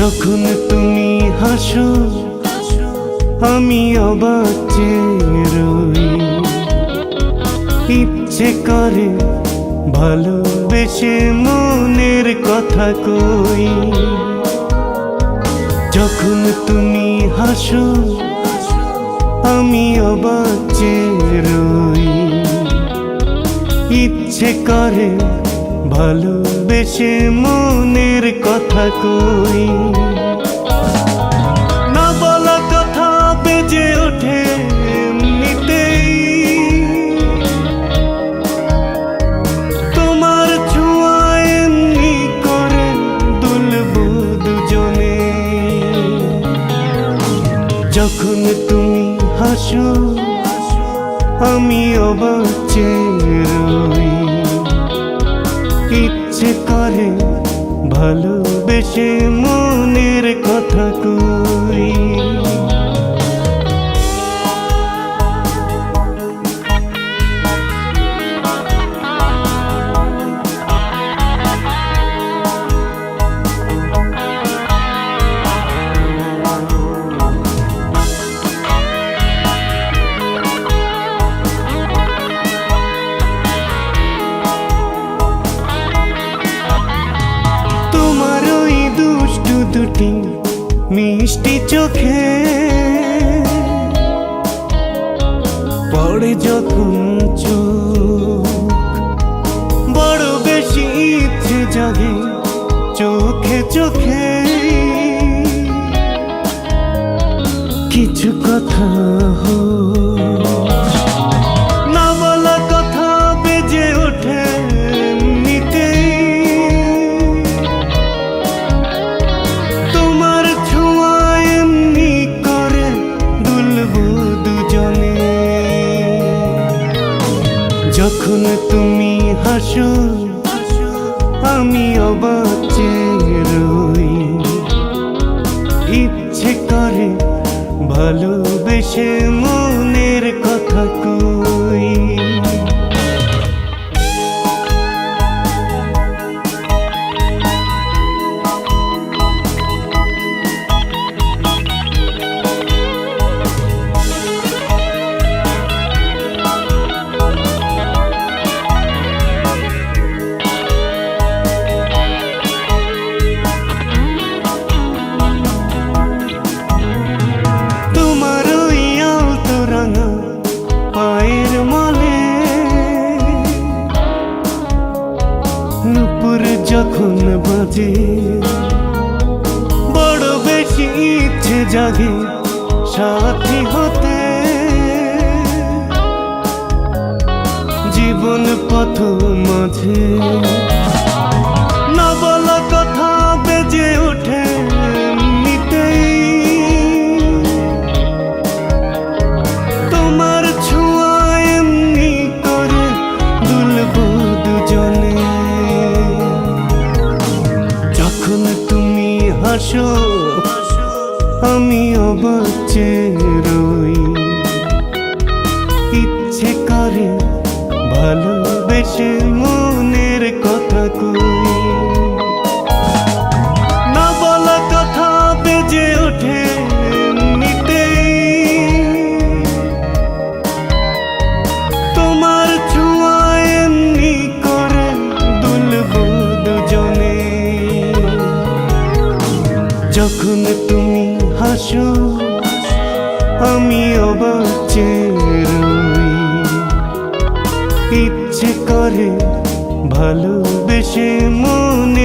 যখন তুমি হাসো আমি অবাক চেয়ে রই, ইচ্ছে করে ভালোবেসে মনের কথা কই। যখন তুমি হাসো আমি অবাক চেয়ে রই, ইচ্ছে করে ভালোবেসে মনের কথা কই। না বলা কথা বেজে ওঠে এমনিতেই, তোমার ছোঁয়ায় এমনি করে দুলবো দুজনে। যখন তুমি হাসো আমি অবাক চেয়ে রই, ইচ্ছে করে ভালোবেসে মনের কথা কই। দুটি মিষ্টি চোখে পড়ে যখন চোখ, বড় বেশি ইচ্ছে জাগে চোখে চোখে। কিছু কথা না বলা কথা বেজে ওঠে এমনিতেই, যখন তুমি হাসো আমি অবাক চেয়ে রই, ইচ্ছে করে ভালোবেসে মনের কথা কই। নুপুর যখন বাজে বড় বেশি ইচ্ছে জাগে সাথী হতে, জীবন পথ মাঝে না বলা কথা বেজে ওঠে এমনিতেই, তোমার ছোঁয়া এমনি করে দুলবো দুজনে। যখন তুমি হাসো আমি অবাক চেয়ে রই, ইচ্ছে করে ভালোবেসে মনের কথা কই। না বলা কথা বেজে ওঠে এমনিতেই, তোমার ছোঁয়া এমনি করে দুলবো দুজনে। যখন তুমি হাসো আমি অবাক চেয়ে রই, ইচ্ছে করে ভালোবেসে মনে